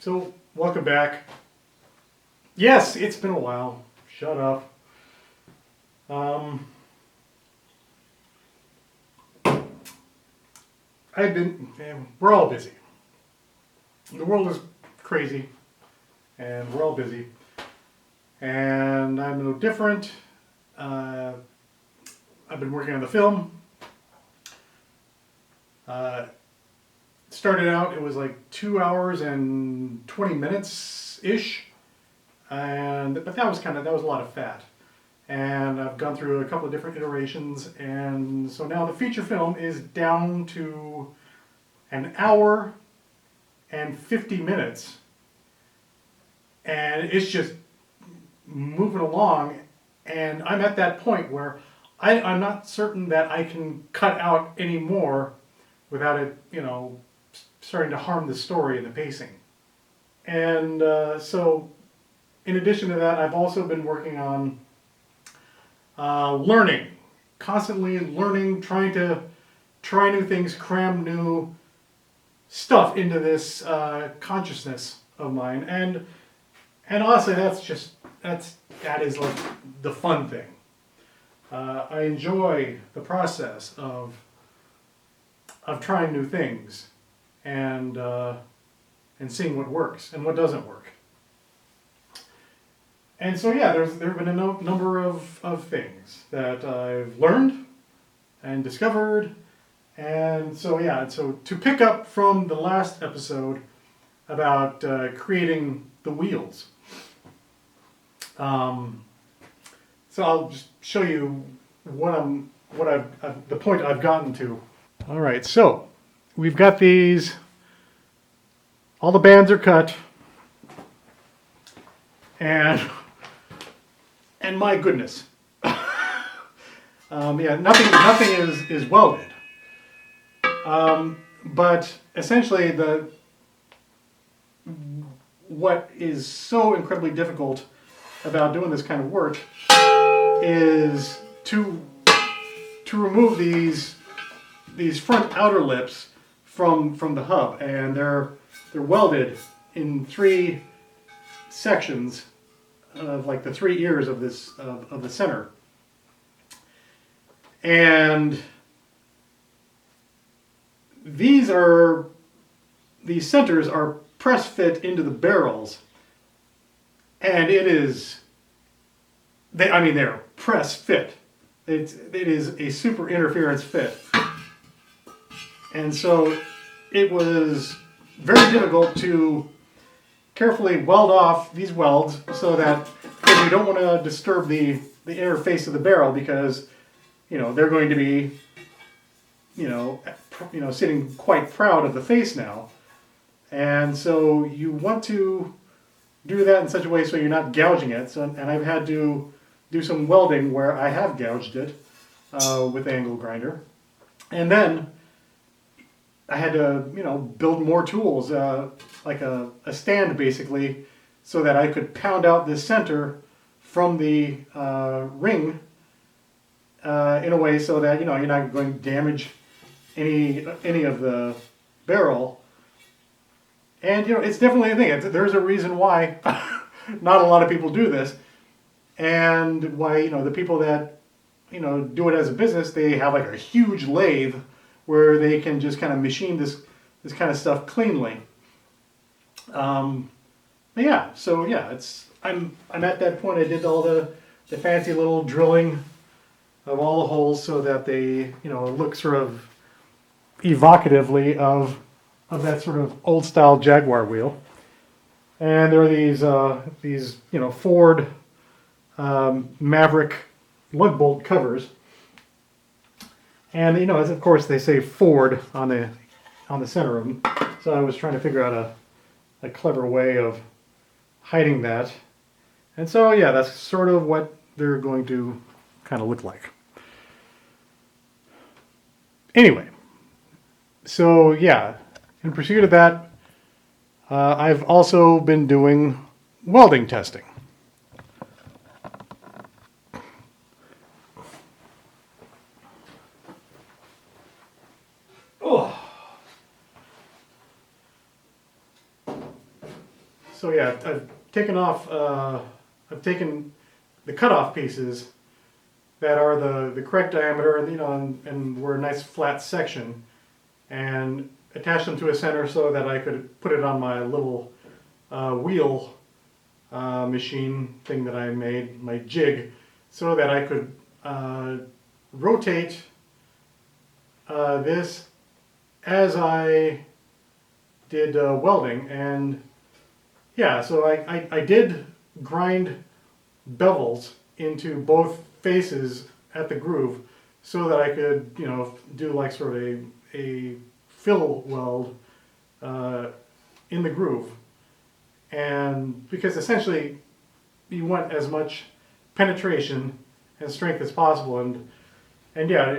So, welcome back. Yes, it's been a while. Shut up. Um, we're all busy. The world is crazy, and we're all busy. And I'm no different. I've been working on the film. Started out, it was like 2 hours and 20 minutes ish, but that was a lot of fat. And I've gone through a couple of different iterations, and so now the feature film is down to an hour and 50 minutes, and it's just moving along. And I'm at that point where I'm not certain that I can cut out any more without it, starting to harm the story and the pacing. And so, in addition to that, I've also been working on learning, constantly learning, trying to try new things, cram new stuff into this consciousness of mine. And honestly, that is like the fun thing. I enjoy the process of trying new things and seeing what works and what doesn't work. And so yeah, there have been a number of things that I've learned and discovered. And so yeah, so to pick up from the last episode about creating the wheels. So I'll just show you the point I've gotten to. All right, so we've got these. All the bands are cut, and my goodness, nothing is welded. But essentially, what is so incredibly difficult about doing this kind of work is to remove these front outer lips from the hub, and they're welded in 3 sections of like the 3 ears of this of the center, and these centers are press fit into the barrels, and they're press fit. It is a super interference fit, and so it was very difficult to carefully weld off these welds so that, because you don't want to disturb the inner face of the barrel, because they're going to be sitting quite proud of the face now, and so you want to do that in such a way so you're not gouging it. So, and I've had to do some welding where I have gouged it with the angle grinder, and then I had to build more tools, like a stand basically, so that I could pound out this center from the ring in a way so that you're not going to damage any of the barrel. And it's definitely a thing. There's a reason why not a lot of people do this, and why the people that do it as a business, they have like a huge lathe where they can just kind of machine this kind of stuff cleanly. I'm at that point. I did all the fancy little drilling of all the holes so that they look sort of evocatively of that sort of old style Jaguar wheel. And there are these Ford Maverick lug bolt covers. And as of course they say Ford on the center of them, so I was trying to figure out a clever way of hiding that. And so yeah, that's sort of what they're going to kind of look like. Anyway, so yeah, in pursuit of that, I've also been doing welding testing. So yeah, I've taken off, I've taken the cutoff pieces that are the correct diameter, and and were a nice flat section, and attached them to a center so that I could put it on my little wheel machine thing that I made, my jig, so that I could rotate this as I did welding. And yeah, so I did grind bevels into both faces at the groove so that I could, do like sort of a fill weld in the groove. And because essentially you want as much penetration and strength as possible, and yeah,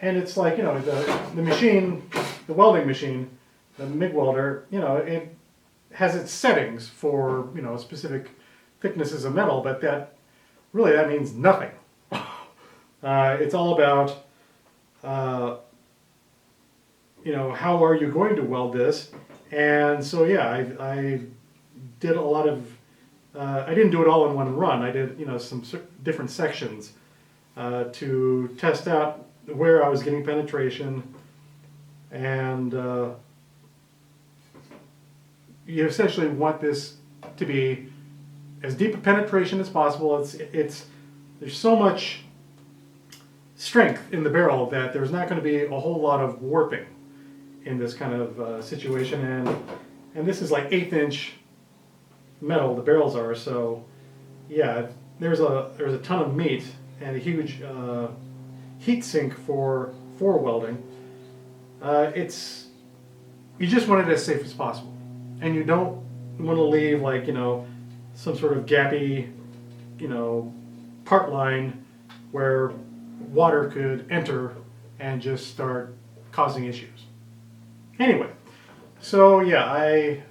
and it's like, the machine, the welding machine, the MIG welder, it has its settings for, specific thicknesses of metal, but that means nothing. It's all about, how are you going to weld this? And so yeah, I did a lot of, I didn't do it all in one run. I did, some different sections to test out where I was getting penetration, and you essentially want this to be as deep a penetration as possible. There's so much strength in the barrel that there's not going to be a whole lot of warping in this kind of situation, and this is like 1/8 inch metal, the barrels are, so yeah, there's a ton of meat and a huge heat sink for welding. You just want it as safe as possible, and you don't want to leave like some sort of gappy part line where water could enter and just start causing issues. Anyway, so yeah, I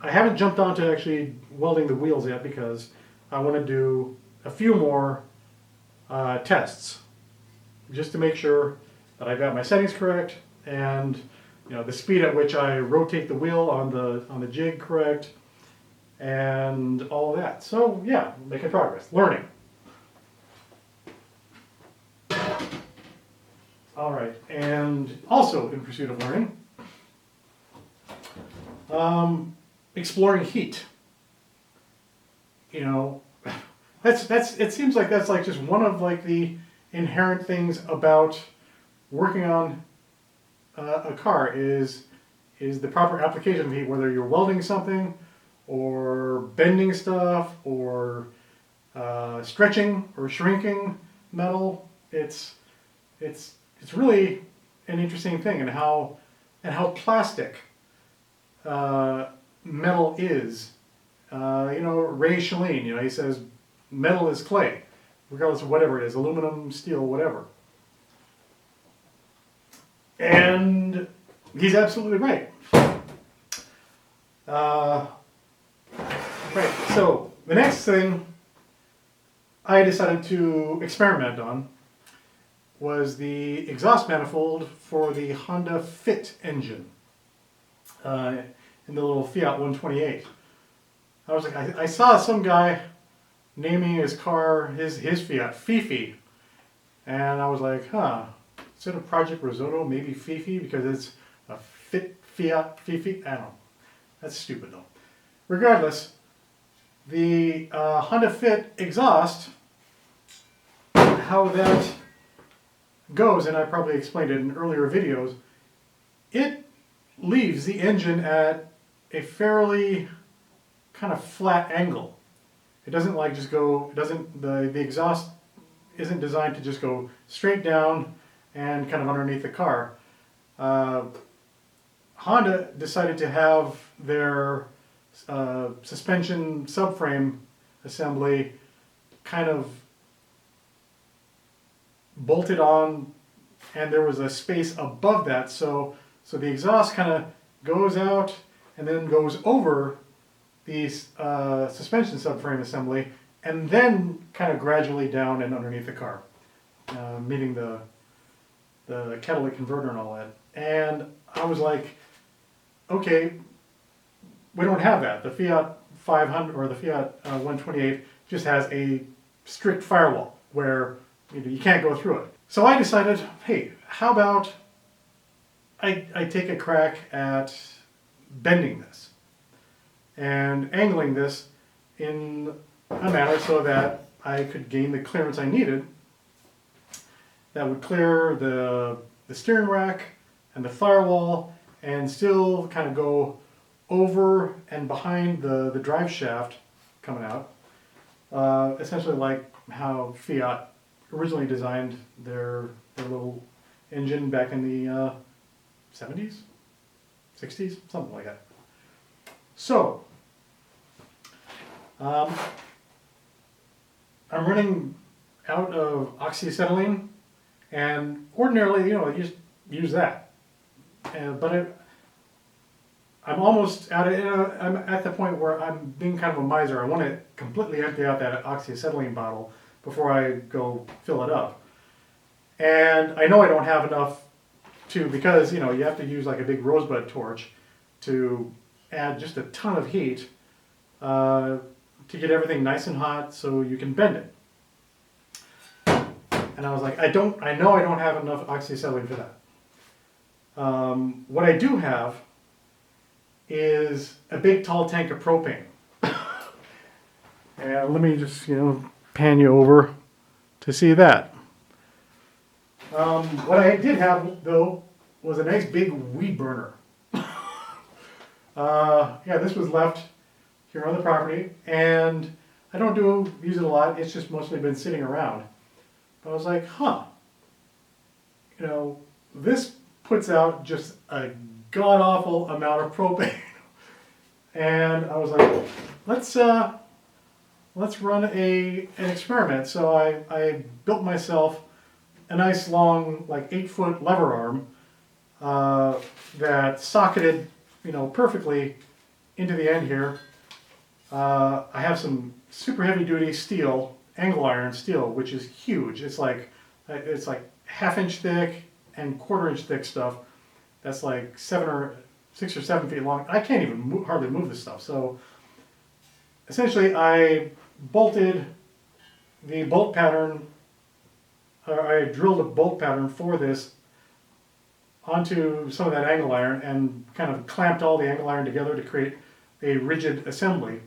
haven't jumped on to actually welding the wheels yet because I want to do a few more tests just to make sure that I got my settings correct, and the speed at which I rotate the wheel on the jig correct, and all of that. So yeah, making progress, learning. All right, and also in pursuit of learning, exploring heat. It seems like that's like just one of like the inherent things about working on a car is the proper application of heat, whether you're welding something or bending stuff or stretching or shrinking metal. It's really an interesting thing, and how plastic metal is. Ray Chalene, he says metal is clay, regardless of whatever it is, aluminum, steel, whatever. And he's absolutely right. Right, so the next thing I decided to experiment on was the exhaust manifold for the Honda Fit engine in the little Fiat 128. I was like, I saw some guy naming his car, his Fiat, Fifi, and I was like, instead of Project Risotto, maybe Fifi, because it's a Fiat Fifi. I don't know. That's stupid though. Regardless, the Honda Fit exhaust, how that goes, and I probably explained it in earlier videos, it leaves the engine at a fairly kind of flat angle. It doesn't like just go, the exhaust isn't designed to just go straight down and kind of underneath the car. Honda decided to have their suspension subframe assembly kind of bolted on, and there was a space above that, so the exhaust kind of goes out and then goes over the suspension subframe assembly, and then kind of gradually down and underneath the car, meeting the catalytic converter and all that. And I was like, okay, we don't have that. The Fiat 500 or the Fiat 128 just has a strict firewall where you can't go through it. So I decided, hey, how about I take a crack at bending this and angling this in a manner so that I could gain the clearance I needed that would clear the steering rack and the firewall and still kind of go over and behind the drive shaft coming out. Essentially like how Fiat originally designed their little engine back in the 70s, 60s, something like that. So, I'm running out of oxyacetylene, and ordinarily, I just use that. But I'm almost out of it. I'm at the point where I'm being kind of a miser. I want to completely empty out that oxyacetylene bottle before I go fill it up. And I know I don't have enough because you have to use like a big rosebud torch to add just a ton of heat to get everything nice and hot so you can bend it. And I was like, I know I don't have enough oxyacetylene for that. What I do have is a big tall tank of propane. And let me just, pan you over to see that. What I did have, though, was a nice big weed burner. This was left here on the property, and I don't use it a lot. It's just mostly been sitting around. But I was like, this puts out just a god-awful amount of propane. And I was like, let's run an experiment. So I built myself a nice long, like 8-foot lever arm that socketed, perfectly into the end here. I have some super heavy duty steel, angle iron steel, which is huge. It's like 1/2 inch thick and 1/4 inch thick stuff. That's like 6 or 7 feet long. I can't even hardly move this stuff. So essentially, I bolted the bolt pattern. I drilled a bolt pattern for this onto some of that angle iron and kind of clamped all the angle iron together to create a rigid assembly.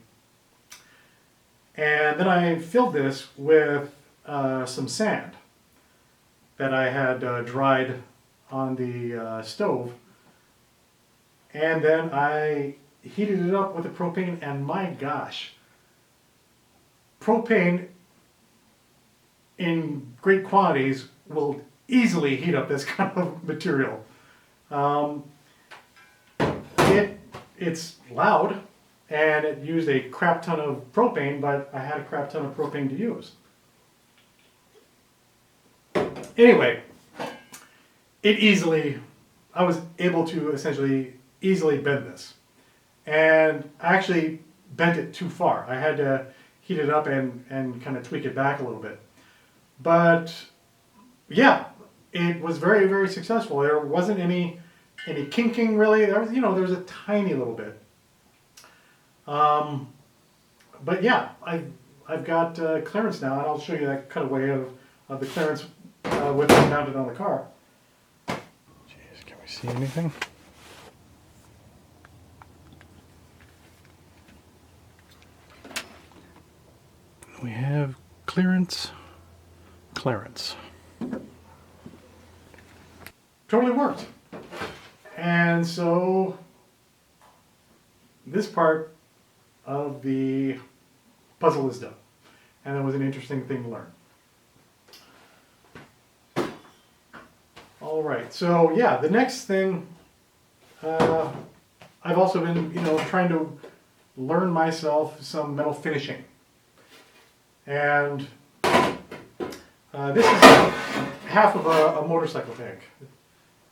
And then I filled this with some sand that I had dried on the stove. And then I heated it up with the propane, and my gosh, propane in great quantities will easily heat up this kind of material. It's loud, and it used a crap ton of propane, but I had a crap ton of propane to use. Anyway, I was able to essentially easily bend this. And I actually bent it too far. I had to heat it up and kind of tweak it back a little bit. But yeah, it was very, very successful. There wasn't any kinking really. There was a tiny little bit. But yeah, I've got clearance now, and I'll show you that cutaway of the clearance with it mounted on the car. Jeez, can we see anything? We have clearance. Totally worked. And so this part of the puzzle is done. And that was an interesting thing to learn. All right, so yeah, the next thing, I've also been, trying to learn myself some metal finishing. And this is half of a motorcycle tank.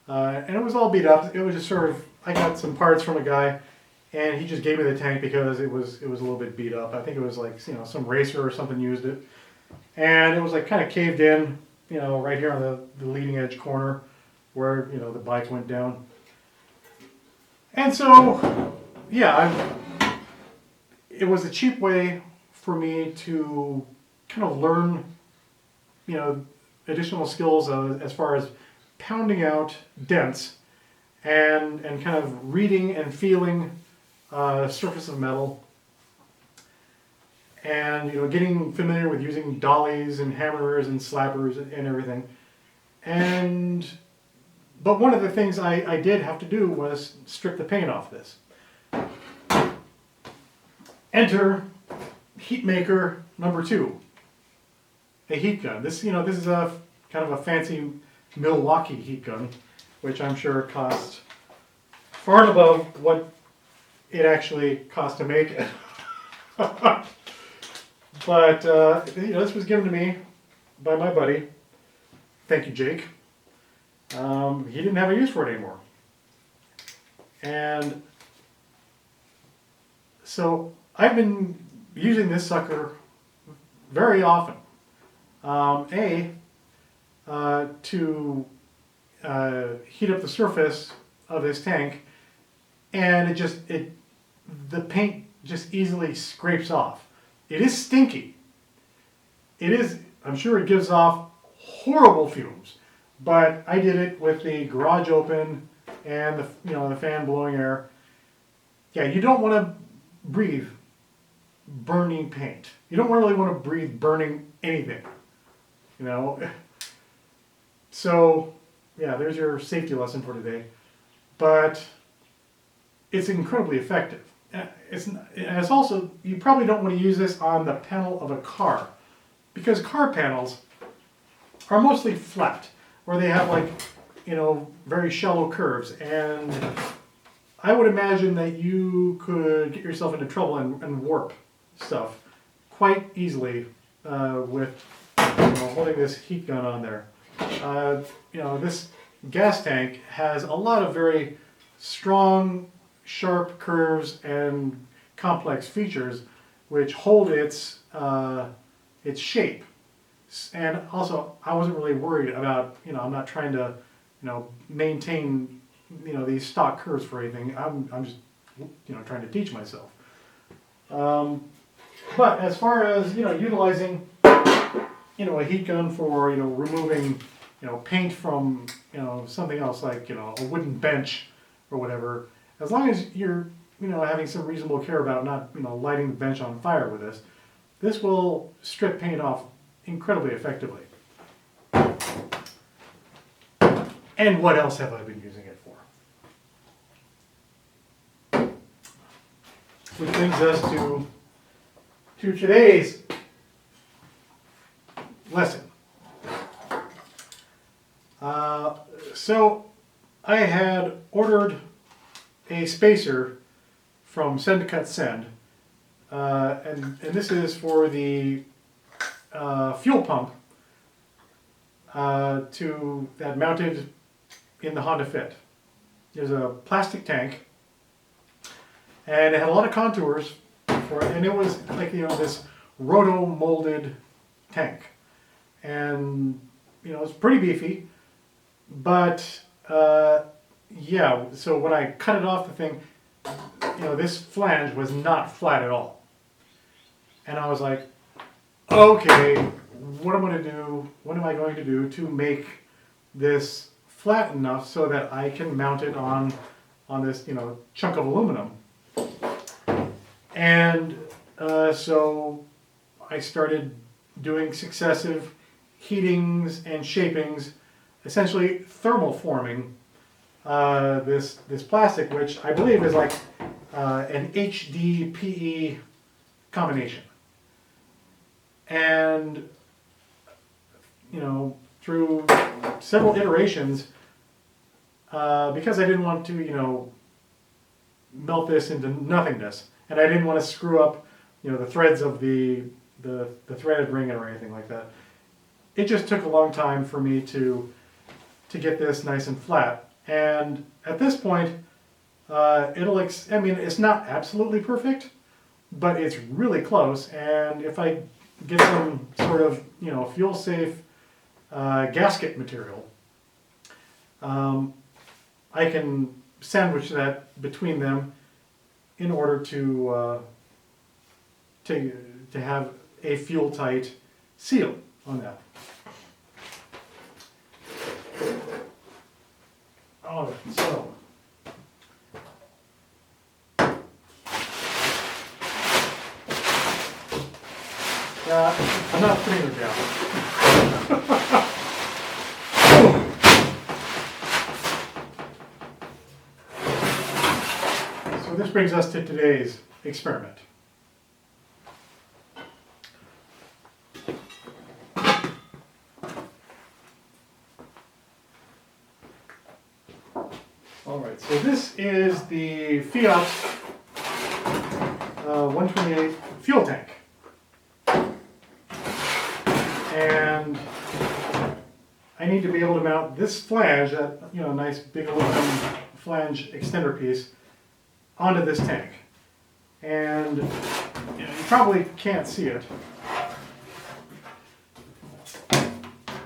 And it was all beat up. It was just sort of, I got some parts from a guy, and he just gave me the tank because it was a little bit beat up. I think it was like, some racer or something used it. And it was like kind of caved in, right here on the leading edge corner where, the bike went down. And so, yeah, it was a cheap way for me to kind of learn, additional skills as far as pounding out dents and kind of reading and feeling surface of metal, and getting familiar with using dollies and hammers and slappers and everything. But one of the things I did have to do was strip the paint off this. Enter heat maker number 2, a heat gun. This is a kind of a fancy Milwaukee heat gun, which I'm sure cost far and above what it actually cost to make it. But this was given to me by my buddy. Thank you, Jake. He didn't have a use for it anymore, and so I've been using this sucker very often. To heat up the surface of this tank, and the paint just easily scrapes off. It is stinky. I'm sure it gives off horrible fumes, but I did it with the garage open and the fan blowing air. Yeah, you don't want to breathe burning paint. You don't really want to breathe burning anything, So, yeah, there's your safety lesson for today. But it's incredibly effective. It's also, you probably don't want to use this on the panel of a car, because car panels are mostly flat, or they have very shallow curves, and I would imagine that you could get yourself into trouble and warp stuff quite easily with holding this heat gun on there. This gas tank has a lot of very strong, sharp curves and complex features which hold its shape. And also, I wasn't really worried about, I'm not trying to, maintain, these stock curves for anything. I'm just, trying to teach myself. But as far as, utilizing, a heat gun for, removing, paint from, something else like, a wooden bench or whatever, as long as you're, having some reasonable care about not, lighting the bench on fire with this will strip paint off incredibly effectively. And what else have I been using it for? Which brings us to today's lesson. So I had ordered a spacer from Send to Cut Send, and this is for the fuel pump that mounted in the Honda Fit. There's a plastic tank, and it had a lot of contours and it was like this roto molded tank, and it's pretty beefy, but yeah. So when I cut it off the thing, this flange was not flat at all, and I was like, okay, what am I going to do to make this flat enough so that I can mount it on this chunk of aluminum. And so I started doing successive heatings and shapings, essentially thermoforming this plastic, which I believe is like an HDPE combination. And through several iterations, because I didn't want to melt this into nothingness, and I didn't want to screw up the threads of the threaded ring or anything like that. It just took a long time for me to get this nice and flat. And at this point, it's not absolutely perfect, but it's really close. And if I get some sort of fuel safe gasket material, I can sandwich that between them in order to to have a fuel tight seal on that. All right, so I'm not putting her down. So this brings us to today's experiment. All right, so this is the Fiat 128 fuel tank. And I need to be able to mount this flange, that nice big aluminum flange extender piece, onto this tank. And you probably can't see it,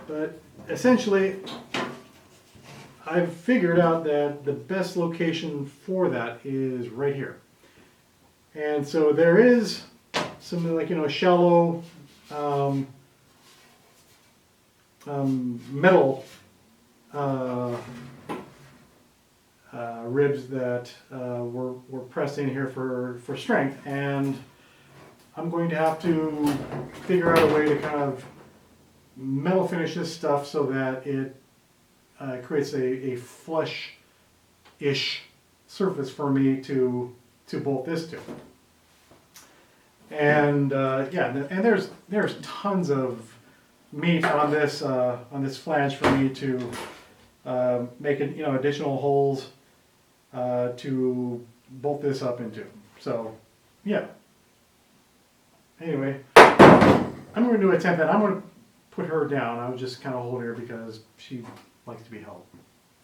but essentially I've figured out that the best location for that is right here. And so there is some shallow metal ribs that were pressed in here for strength, and I'm going to have to figure out a way to kind of metal finish this stuff so that it creates a flush-ish surface for me to bolt this to. And and there's tons of meat on this flange for me to make additional holes to bolt this up into. So yeah. Anyway, I'm going to attempt that. I'm going to put her down. I would just kind of hold her because she likes to be held,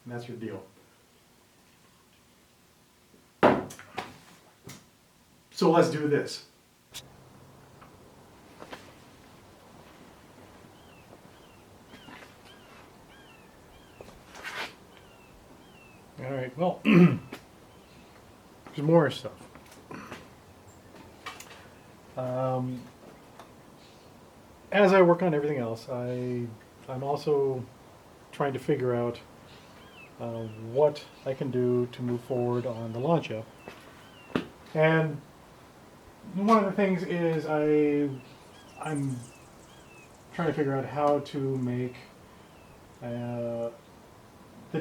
and that's her deal. So let's do this. All right, well, there's more stuff. As I work on everything else, I'm also trying to figure out what I can do to move forward on the Lancia. And one of the things is I'm trying to figure out how to make the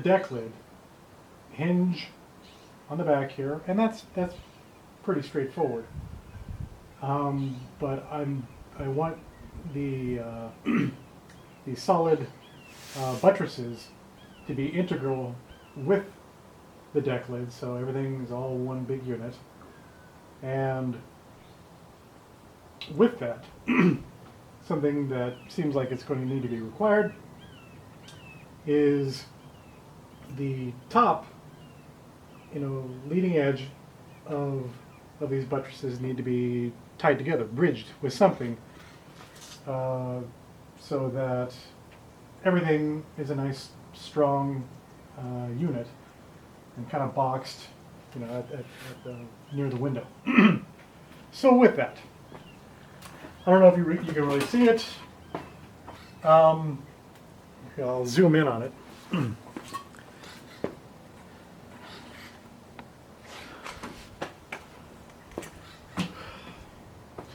deck lid hinge on the back here, and that's pretty straightforward. But I want the the solid buttresses to be integral with the deck lid, so everything is all one big unit. And with that, something that seems like it's going to need to be required is the top, leading edge of these buttresses need to be tied together, bridged with something, so that everything is a nice, strong unit and kind of boxed, near the window. So with that, I don't know if you can really see it. I'll zoom in on it.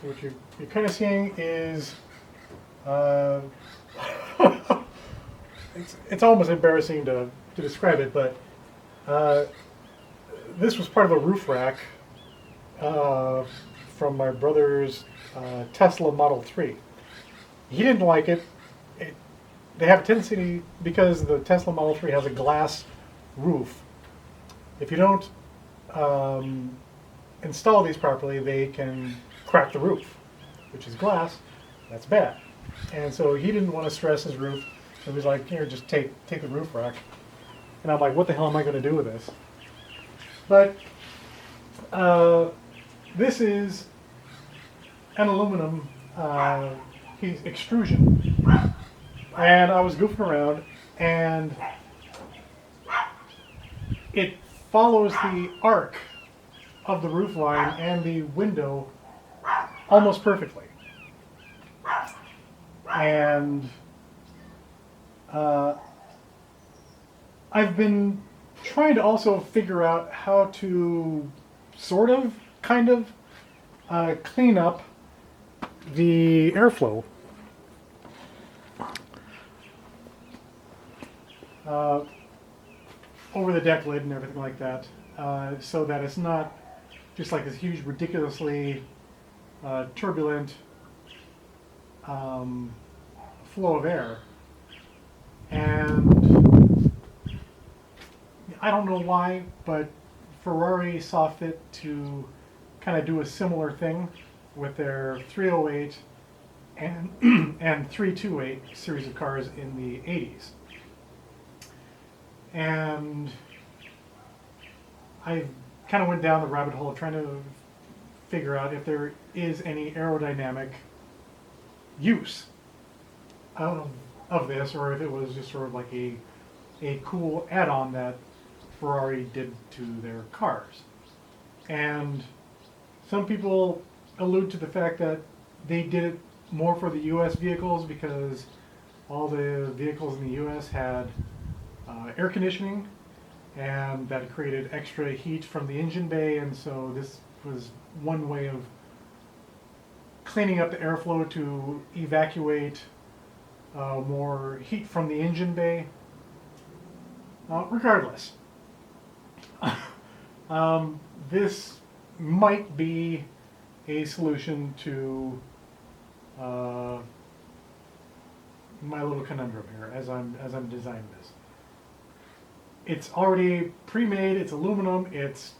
So what you're kind of seeing is, it's almost embarrassing to describe it, but this was part of a roof rack from my brother's Tesla Model 3. He didn't like it. They have a tendency, because the Tesla Model 3 has a glass roof, if you don't install these properly, they can crack the roof, which is glass. That's bad. And so he didn't want to stress his roof. So he was like, here, just take the roof rack. And I'm like, what the hell am I going to do with this? But this is an aluminum piece extrusion. And I was goofing around, and it follows the arc of the roof line and the window almost perfectly. And I've been trying to also figure out how to sort of, kind of, clean up the airflow uh, over the deck lid and everything like that, so that it's not just like this huge, ridiculously turbulent flow of air. And I don't know why, but Ferrari saw fit to kind of do a similar thing with their 308 and and 328 series of cars in the 80s. And I kind of went down the rabbit hole trying to figure out if there is any aerodynamic use of this, or if it was just sort of like a cool add-on that Ferrari did to their cars. And some people allude to the fact that they did it more for the US vehicles because all the vehicles in the US had air conditioning, and that created extra heat from the engine bay, and so this was one way of cleaning up the airflow to evacuate more heat from the engine bay. Regardless, this might be a solution to my little conundrum here as I'm designing this. It's already pre-made. It's aluminum. It's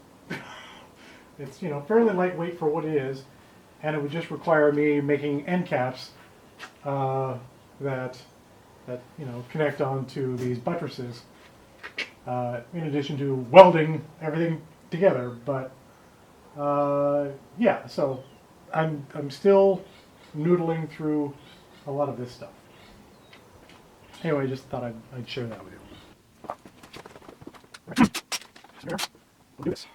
it's fairly lightweight for what it is, and it would just require me making end caps that connect onto these buttresses. In addition to welding everything together, but yeah. So I'm still noodling through a lot of this stuff. Anyway, I just thought I'd share that with you. Here, we'll do this.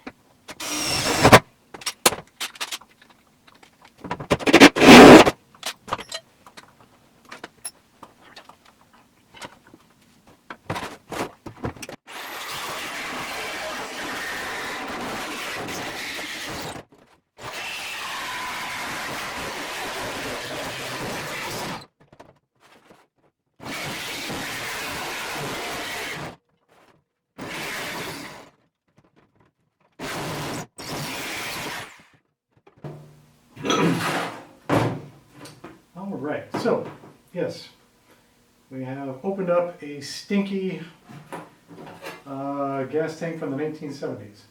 All right, so yes, we have opened up a stinky gas tank from the 1970s.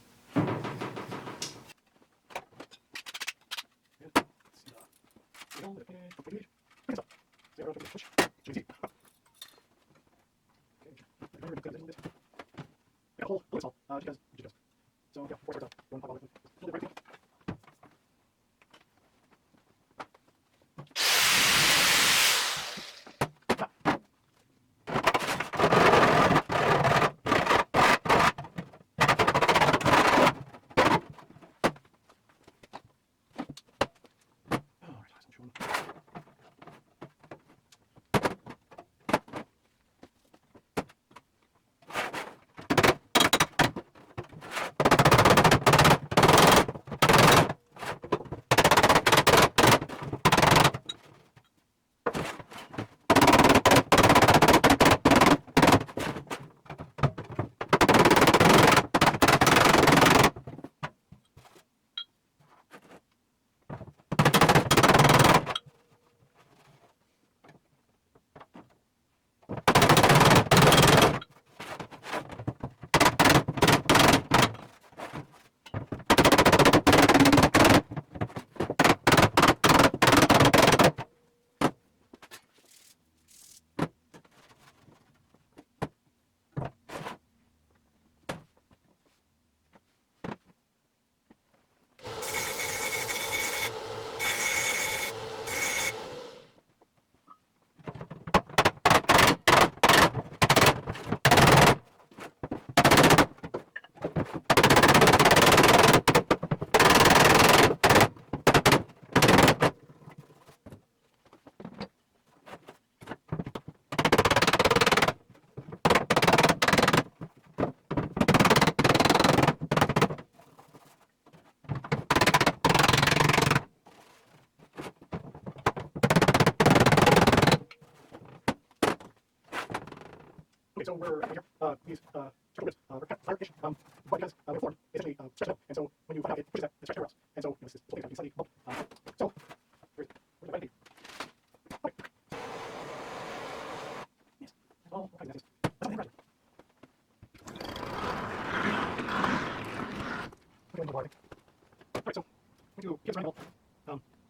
But because we have form, essentially stretch it out, and so when you find out it pushes that, it stretches across. And so this whole thing is slightly bumped. So where's the binding? Okay. Yes. Oh, okay, that's not impressive. Okay, the water. Alright, so when you get this round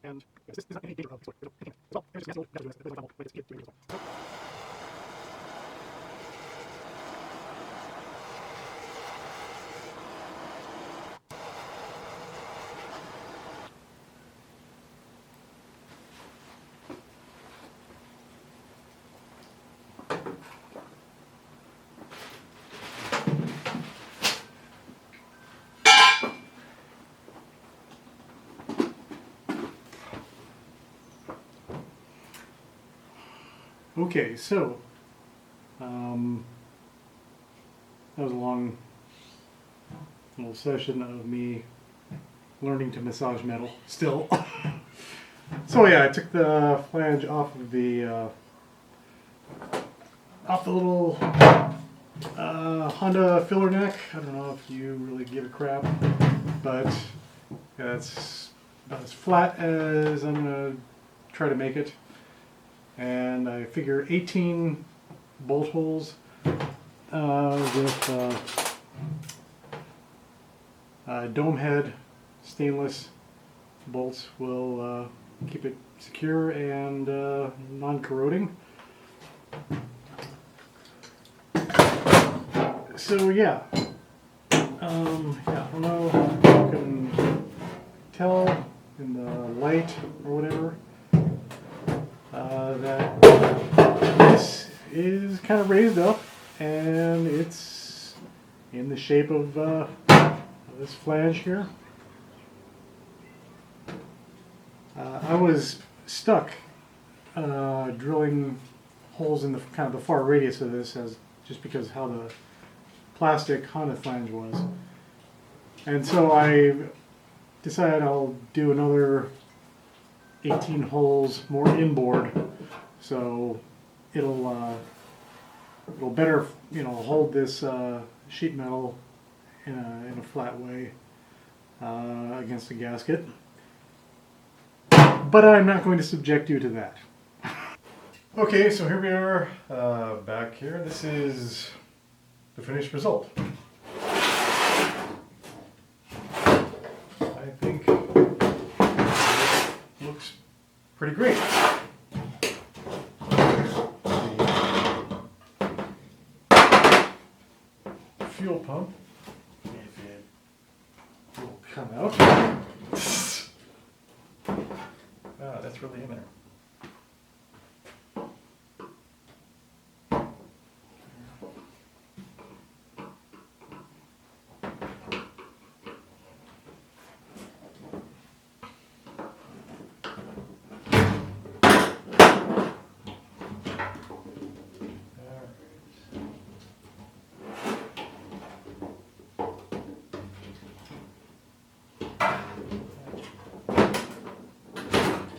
and yes, this is not any danger of this sort. There's no as well. There's just natural doing this. There's no example, but it's doing it as well. Okay, so that was a long little session of me learning to massage metal still. So yeah, I took the flange off of the little Honda filler neck. I don't know if you really give a crap, but yeah, it's about as flat as I'm gonna try to make it. And I figure 18 bolt holes with dome head stainless bolts will keep it secure and non-corroding. So yeah, I don't know if you can tell in the light or whatever that this is kind of raised up and it's in the shape of this flange here. I was stuck drilling holes in the kind of the far radius of this just because how the plastic Honda flange was. And so I decided I'll do another 18 holes more inboard, so it'll better hold this sheet metal in a flat way against the gasket. But I'm not going to subject you to that. Okay, so here we are back here. This is the finished result. I think it looks pretty great. The fuel pump, if it will come out. Ah, that's really in there.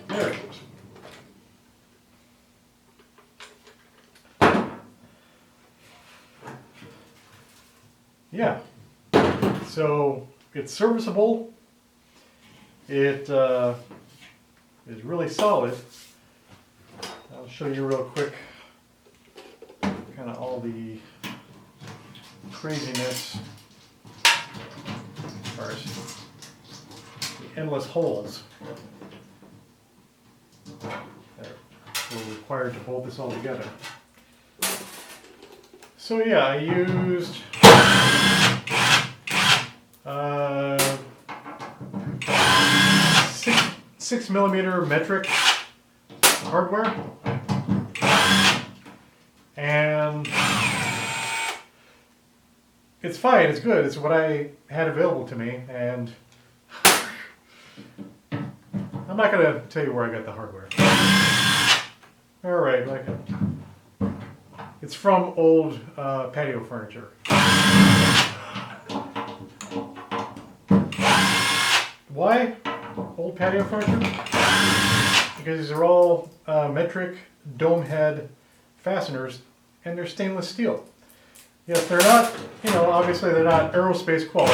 There it goes. Yeah, so it's serviceable. It is really solid. I'll show you real quick kind of all the craziness as far as the endless holes that were required to hold this all together. So yeah, I used 6mm metric hardware, and it's fine, it's good, it's what I had available to me, and I'm not going to tell you where I got the hardware. Alright, it's from old patio furniture. Why old patio furniture? Because these are all metric dome head fasteners and they're stainless steel. Yes, they're not, obviously they're not aerospace quality,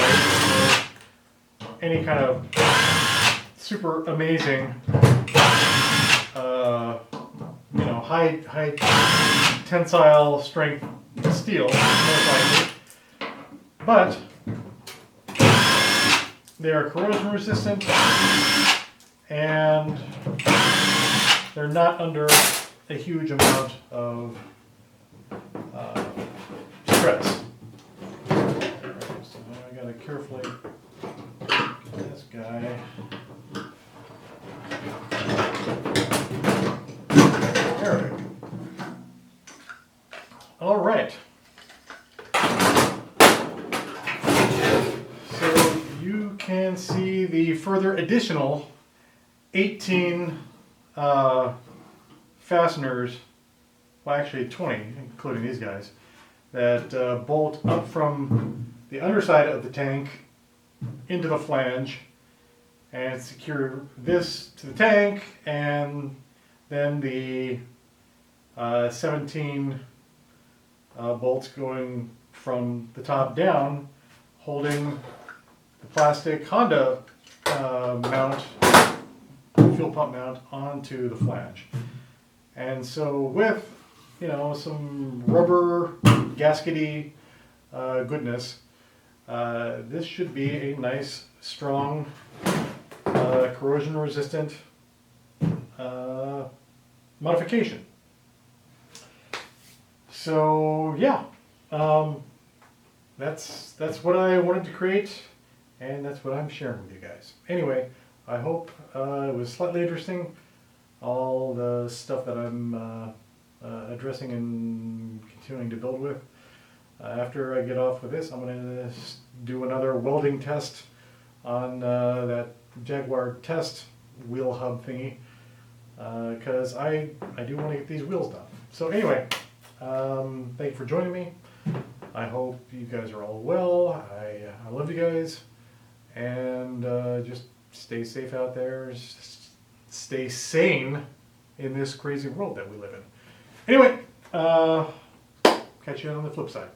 or any kind of super amazing, high tensile strength steel, most likely. But they are corrosion resistant, and they're not under a huge amount of stress. Alright, so now I gotta carefully get this guy. There we go. Alright. So you can see the further additional 18 fasteners, well actually 20, including these guys, that bolt up from the underside of the tank into the flange and secure this to the tank, and then the 17 bolts going from the top down, holding the plastic Honda mount, fuel pump mount, onto the flange. And so with, some rubber gaskety goodness, this should be a nice, strong, corrosion resistant modification. So yeah, that's what I wanted to create, and that's what I'm sharing with you guys. Anyway, I hope it was slightly interesting, all the stuff that I'm addressing and continuing to build with. After I get off with this, I'm going to do another welding test on that Jaguar test wheel hub thingy, because I do want to get these wheels done. So anyway, thank you for joining me. I hope you guys are all well. I love you guys, and just stay safe out there. Stay sane in this crazy world that we live in. Anyway, catch you on the flip side.